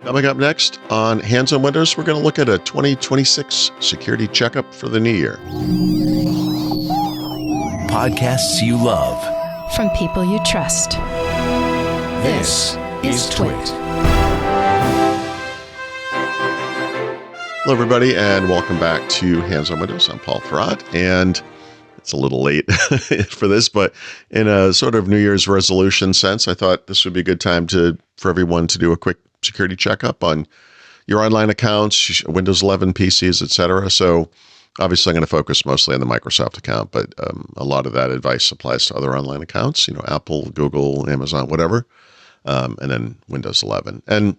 Coming up next on Hands on Windows, we're going to look at a 2026 security checkup for the new year. Podcasts you love from people you trust. This is TWiT. Hello, everybody, and welcome back to Hands on Windows. I'm Paul Thurrott, and it's a little late for this, but in a sort of New Year's resolution sense, I thought this would be a good time for everyone to do a quick security checkup on your online accounts, Windows 11 PCs, etc. So obviously I'm going to focus mostly on the Microsoft account, but a lot of that advice applies to other online accounts, Apple, Google, Amazon, whatever, and then Windows 11. And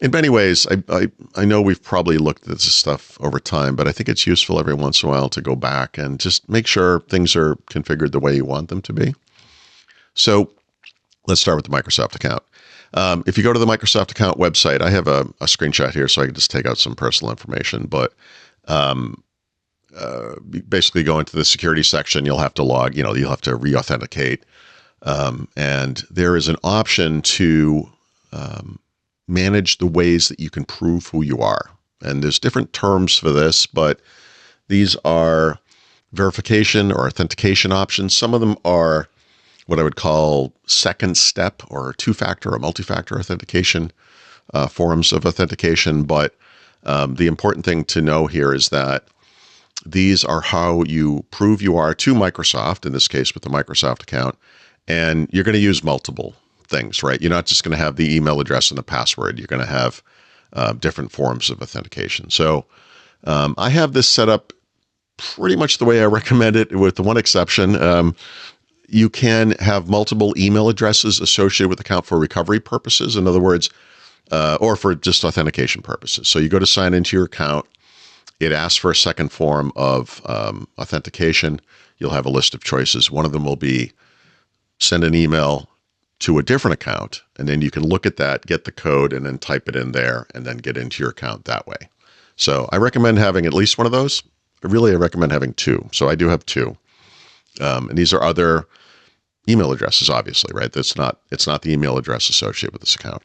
in many ways, I know we've probably looked at this stuff over time, but I think it's useful every once in a while to go back and just make sure things are configured the way you want them to be. So let's start with the Microsoft account. If you go to the Microsoft account website, I have a screenshot here, so I can just take out some personal information. But basically, go into the security section. You'll have to log. You'll have to re-authenticate, and there is an option to manage the ways that you can prove who you are. And there's different terms for this, but these are verification or authentication options. Some of them are what I would call second step or two-factor or multi-factor authentication forms of authentication. But the important thing to know here is that these are how you prove you are to Microsoft, in this case with the Microsoft account, and you're going to use multiple things, right? You're not just going to have the email address and the password. You're going to have different forms of authentication. So I have this set up pretty much the way I recommend it, with the one exception. You can have multiple email addresses associated with the account for recovery purposes. In other words, or for just authentication purposes. So you go to sign into your account. It asks for a second form of authentication. You'll have a list of choices. One of them will be send an email to a different account, and then you can look at that, get the code, and then type it in there, and then get into your account that way. So I recommend having at least one of those. Really, I recommend having two. So I do have two. And these are other email addresses, obviously, right? It's not the email address associated with this account.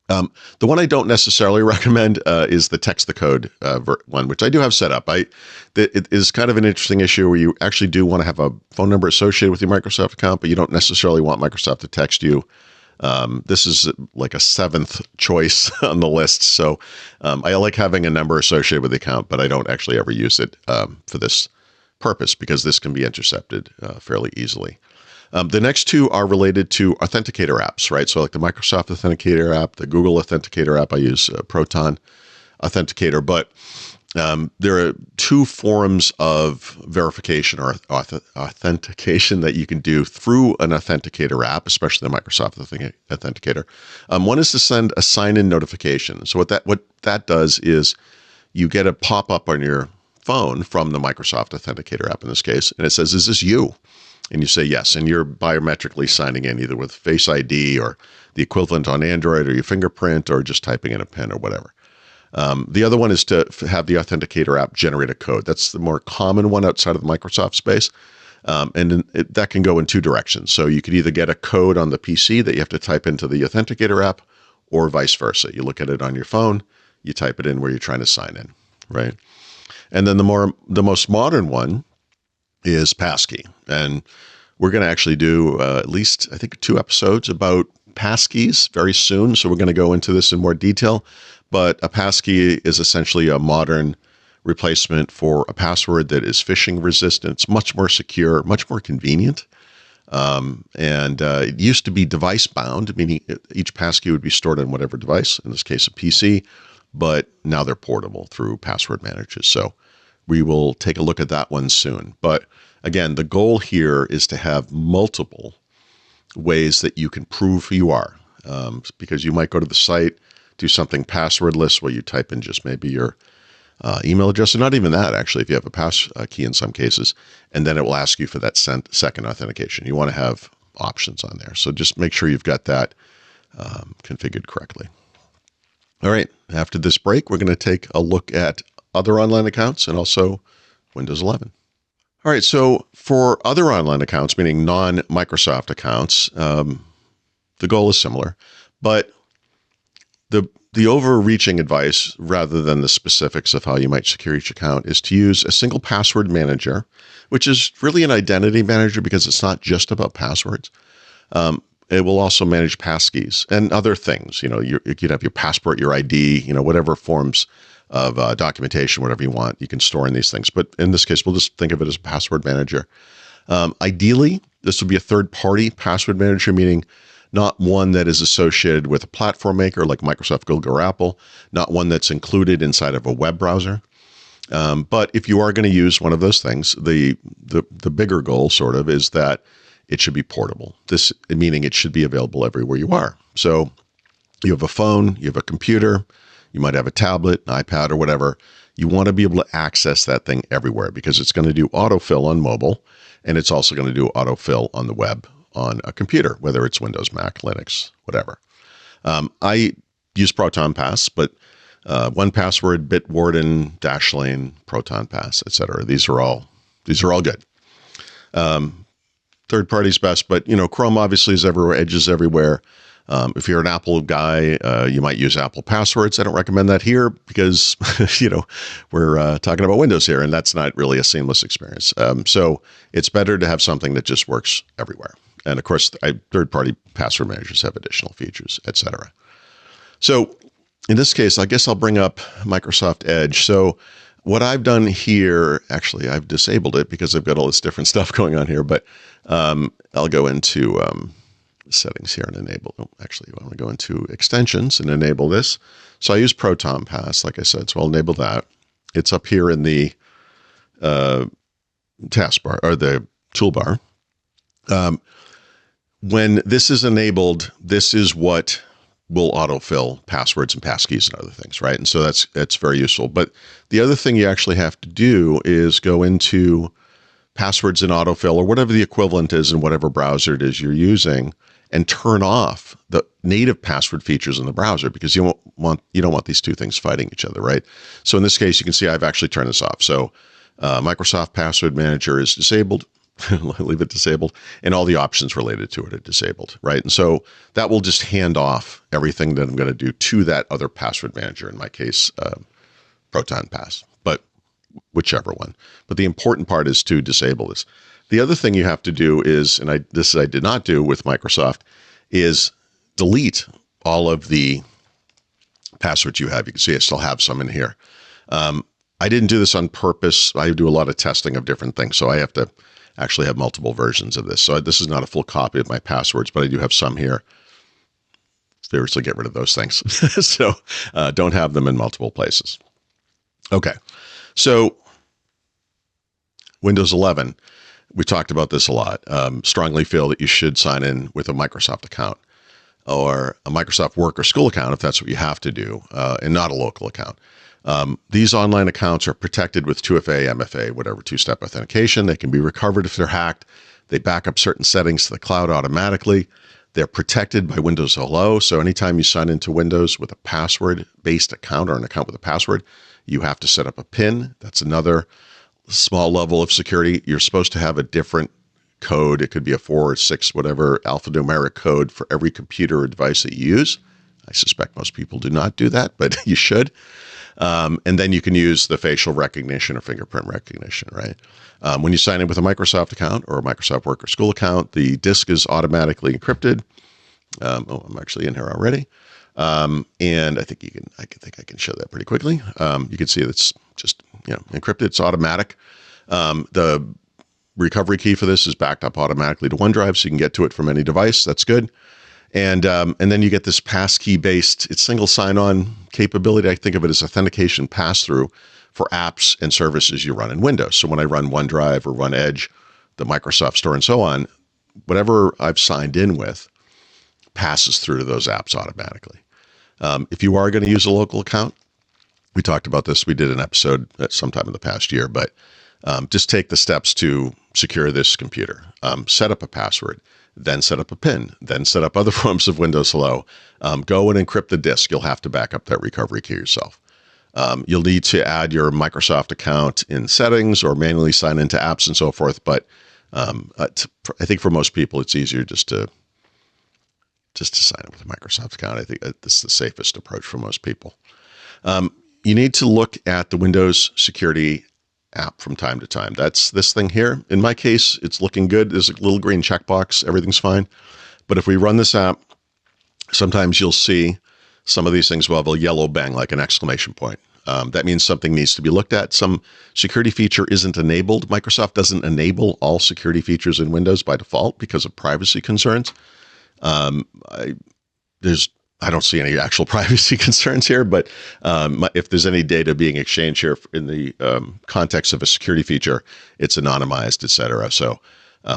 The one I don't necessarily recommend is the text the code one, which I do have set up. It is kind of an interesting issue where you actually do want to have a phone number associated with your Microsoft account, but you don't necessarily want Microsoft to text you. This is like a seventh choice on the list. So I like having a number associated with the account, but I don't actually ever use it for this purpose, because this can be intercepted fairly easily. The next two are related to authenticator apps, right? So like the Microsoft Authenticator app, the Google Authenticator app, I use Proton Authenticator, but there are two forms of verification or authentication that you can do through an authenticator app, especially the Microsoft Authenticator. One is to send a sign-in notification. So what that does is you get a pop-up on your phone from the Microsoft Authenticator app in this case, and it says, "Is this you?" And you say yes, and you're biometrically signing in either with Face ID or the equivalent on Android, or your fingerprint, or just typing in a PIN or whatever. The other one is to have the Authenticator app generate a code. That's the more common one outside of the Microsoft space, and that can go in two directions. So you could either get a code on the PC that you have to type into the Authenticator app, or vice versa. You look at it on your phone, you type it in where you're trying to sign in, right? And then the most modern one is passkey. And we're going to actually do at least, I think, 2 episodes about passkeys very soon. So we're going to go into this in more detail. But a passkey is essentially a modern replacement for a password that is phishing resistant. It's much more secure, much more convenient. And it used to be device bound, meaning each passkey would be stored on whatever device, in this case, a PC. But now they're portable through password managers. So we will take a look at that one soon. But again, the goal here is to have multiple ways that you can prove who you are, because you might go to the site, do something passwordless where you type in just maybe your email address, or not even that, actually, if you have a pass key in some cases, and then it will ask you for that second authentication. You want to have options on there. So just make sure you've got that configured correctly. All right, after this break, we're going to take a look at other online accounts and also Windows 11. All right, so for other online accounts, meaning non-Microsoft accounts, the goal is similar, but the the overreaching advice, rather than the specifics of how you might secure each account, is to use a single password manager, which is really an identity manager because it's not just about passwords. It will also manage passkeys and other things. You could have your passport, your ID, whatever forms of documentation, whatever you want, you can store in these things. But in this case, we'll just think of it as a password manager. Ideally, this would be a third-party password manager, meaning not one that is associated with a platform maker like Microsoft, Google, or Apple, not one that's included inside of a web browser. But if you are going to use one of those things, the bigger goal sort of is that it should be portable. This meaning it should be available everywhere you are. So you have a phone, you have a computer, you might have a tablet, an iPad, or whatever. You want to be able to access that thing everywhere because it's going to do autofill on mobile, and it's also going to do autofill on the web on a computer, whether it's Windows, Mac, Linux, whatever. I use Proton Pass, but 1Password, Bitwarden, Dashlane, Proton Pass, etc. These are all good. Third party's best, but Chrome obviously is everywhere, Edge is everywhere. If you're an Apple guy, you might use Apple passwords. I don't recommend that here because we're talking about Windows here, and that's not really a seamless experience. So it's better to have something that just works everywhere. And of course, third-party password managers have additional features, etc. So in this case, I guess I'll bring up Microsoft Edge. So what I've done here, actually, I've disabled it because I've got all this different stuff going on here, but I'll go into settings here and enable. Actually, I want to go into extensions and enable this. So I use Proton Pass, like I said, so I'll enable that. It's up here in the taskbar or the toolbar. When this is enabled, this is what will autofill passwords and passkeys and other things, right? And so that's very useful. But the other thing you actually have to do is go into passwords and autofill or whatever the equivalent is in whatever browser it is you're using, and turn off the native password features in the browser because you don't want these two things fighting each other, right? So in this case, you can see I've actually turned this off. So Microsoft Password Manager is disabled. Leave it disabled, and all the options related to it are disabled, right? And so that will just hand off everything that I'm going to do to that other password manager, in my case, Proton Pass, but whichever one. But the important part is to disable this. The other thing you have to do is, and I did not do with Microsoft, is delete all of the passwords you have. You can see I still have some in here. I didn't do this on purpose. I do a lot of testing of different things, so I have to actually have multiple versions of this. So this is not a full copy of my passwords, but I do have some here. Seriously, get rid of those things. So don't have them in multiple places. Okay, so Windows 11, we talked about this a lot. Strongly feel that you should sign in with a Microsoft account or a Microsoft work or school account if that's what you have to do, and not a local account. These online accounts are protected with 2FA, MFA, whatever, two-step authentication. They can be recovered if they're hacked. They back up certain settings to the cloud automatically. They're protected by Windows Hello. So anytime you sign into Windows with a password-based account or an account with a password, you have to set up a PIN. That's another small level of security. You're supposed to have a different code. It could be a 4 or 6, whatever, alphanumeric code for every computer or device that you use. I suspect most people do not do that, but you should. And then you can use the facial recognition or fingerprint recognition, right? When you sign in with a Microsoft account or a Microsoft work or school account, the disk is automatically encrypted. I'm actually in here already. And I think I can show that pretty quickly. You can see that's just, encrypted. It's automatic. The recovery key for this is backed up automatically to OneDrive, so you can get to it from any device. That's good. And then you get this passkey-based, it's single sign-on capability. I think of it as authentication pass-through for apps and services you run in Windows. So when I run OneDrive or run Edge, the Microsoft Store and so on, whatever I've signed in with passes through to those apps automatically. If you are going to use a local account, we talked about this. We did an episode sometime in the past year, but just take the steps to secure this computer. Set up a password. Then set up a PIN, then set up other forms of Windows Hello. Go and encrypt the disk. You'll have to back up that recovery key yourself. You'll need to add your Microsoft account in settings or manually sign into apps and so forth. But I think for most people, it's easier just to just to sign up with a Microsoft account. I think this is the safest approach for most people. You need to look at the Windows security app from time to time. That's this thing here. In my case, it's looking good. There's a little green checkbox. Everything's fine. But if we run this app, sometimes you'll see some of these things will have a yellow bang, like an exclamation point. That means something needs to be looked at. Some security feature isn't enabled. Microsoft doesn't enable all security features in Windows by default because of privacy concerns. I don't see any actual privacy concerns here, but if there's any data being exchanged here in the context of a security feature, it's anonymized, et cetera. So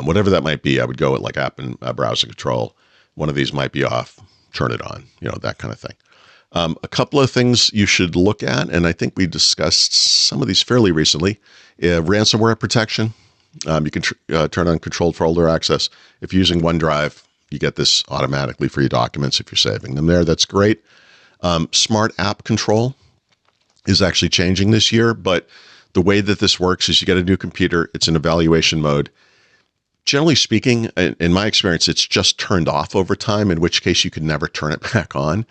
whatever that might be, I would go with like app and browser control. One of these might be off, turn it on, that kind of thing. A couple of things you should look at, and I think we discussed some of these fairly recently. Ransomware protection. You can turn on controlled folder access. If you're using OneDrive, you get this automatically for your documents if you're saving them there. That's great. Smart app control is actually changing this year, but the way that this works is you get a new computer. It's in evaluation mode. Generally speaking, in my experience, it's just turned off over time, in which case you could never turn it back on.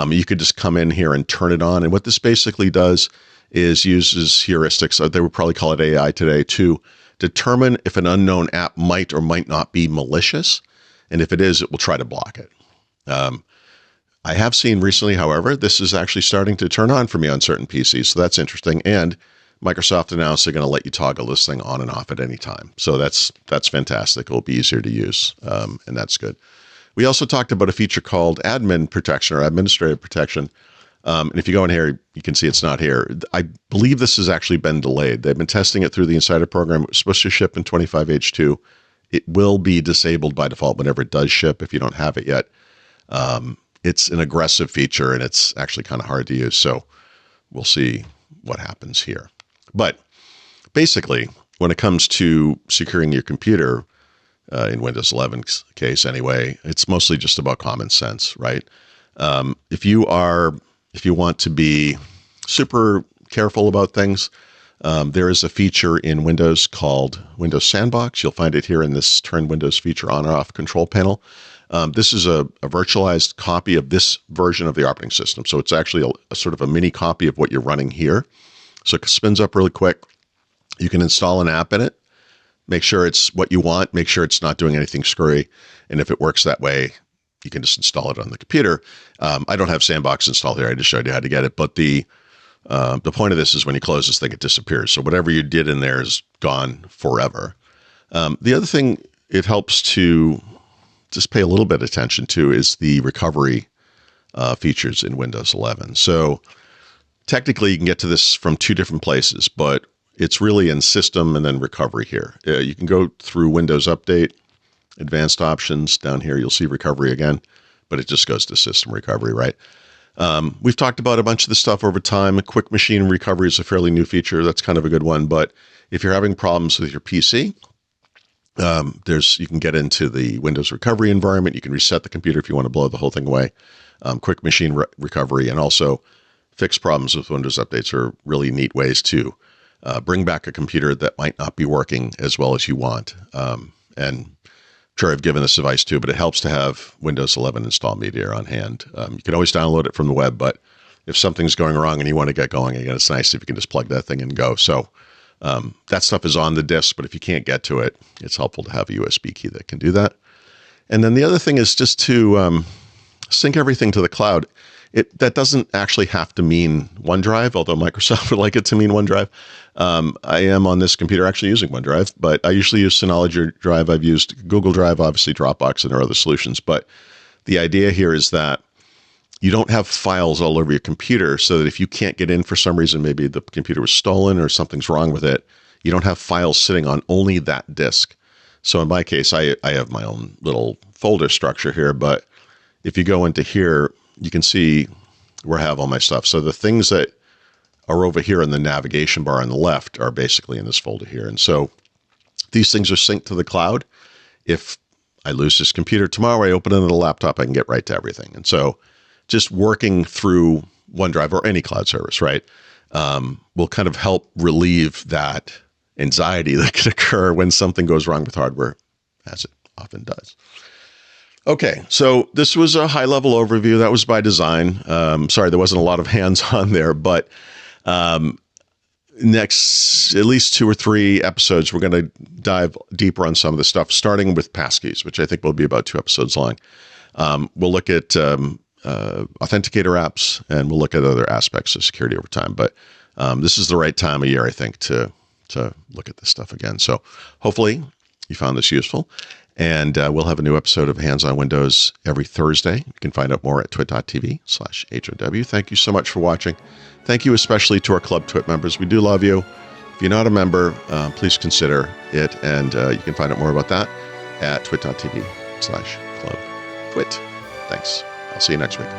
You could just come in here and turn it on. And what this basically does is uses heuristics, they would probably call it AI today, to determine if an unknown app might or might not be malicious. And if it is, it will try to block it. I have seen recently, however, this is actually starting to turn on for me on certain PCs. So that's interesting. And Microsoft announced they're going to let you toggle this thing on and off at any time. So that's fantastic. It'll be easier to use, and that's good. We also talked about a feature called admin protection or administrative protection. And if you go in here, you can see it's not here. I believe this has actually been delayed. They've been testing it through the Insider program. It was supposed to ship in 25H2. It will be disabled by default whenever it does ship if you don't have it yet. It's an aggressive feature, and it's actually kind of hard to use. So we'll see what happens here. But basically, when it comes to securing your computer, in Windows 11's case anyway, it's mostly just about common sense, right? If you want to be super careful about things, there is a feature in Windows called Windows Sandbox. You'll find it here in this Turn Windows Feature On or Off control panel. This is a virtualized copy of this version of the operating system. So it's actually a sort of a mini copy of what you're running here. So it spins up really quick. You can install an app in it. Make sure it's what you want. Make sure it's not doing anything screwy. And if it works that way, you can just install it on the computer. I don't have Sandbox installed here. I just showed you how to get it. But the point of this is when you close this thing, it disappears. So whatever you did in there is gone forever. The other thing it helps to just pay a little bit of attention to is the recovery features in Windows 11. So technically, you can get to this from two different places, but it's really in System and then Recovery here. You can go through Windows Update, Advanced Options. Down here, you'll see Recovery again, but it just goes to System Recovery, right? We've talked about a bunch of this stuff over time. Quick Machine Recovery is a fairly new feature. That's kind of a good one. But if you're having problems with your PC, you can get into the Windows Recovery environment. You can reset the computer if you want to blow the whole thing away. Quick Machine Recovery and also fix problems with Windows updates are really neat ways to bring back a computer that might not be working as well as you want. And sure, I've given this advice too, but it helps to have Windows 11 install media on hand. You can always download it from the web, but if something's going wrong and you want to get going again, it's nice if you can just plug that thing and go. So that stuff is on the disk, but if you can't get to it, it's helpful to have a USB key that can do that. And then the other thing is just to sync everything to the cloud. That doesn't actually have to mean OneDrive, although Microsoft would like it to mean OneDrive. I am on this computer actually using OneDrive, but I usually use Synology Drive. I've used Google Drive, obviously Dropbox, and there are other solutions. But the idea here is that you don't have files all over your computer so that if you can't get in for some reason, maybe the computer was stolen or something's wrong with it, you don't have files sitting on only that disk. So in my case, I have my own little folder structure here, but if you go into here, you can see where I have all my stuff. So the things that are over here in the navigation bar on the left are basically in this folder here. And so these things are synced to the cloud. If I lose this computer tomorrow, I open it on the laptop, I can get right to everything. And so just working through OneDrive or any cloud service, right, will kind of help relieve that anxiety that could occur when something goes wrong with hardware, as it often does. Okay, so this was a high-level overview. That was by design. Sorry, there wasn't a lot of hands-on there, but next at least 2 or 3 episodes, we're going to dive deeper on some of the stuff, starting with passkeys, which I think will be about 2 episodes long. We'll look at authenticator apps, and we'll look at other aspects of security over time. But this is the right time of year, I think, to look at this stuff again. So hopefully you found this useful. And we'll have a new episode of Hands on Windows every Thursday. You can find out more at twit.tv/HOW. Thank you so much for watching. Thank you especially to our Club Twit members. We do love you. If you're not a member, please consider it. And you can find out more about that at twit.tv/clubtwit. Thanks. I'll see you next week.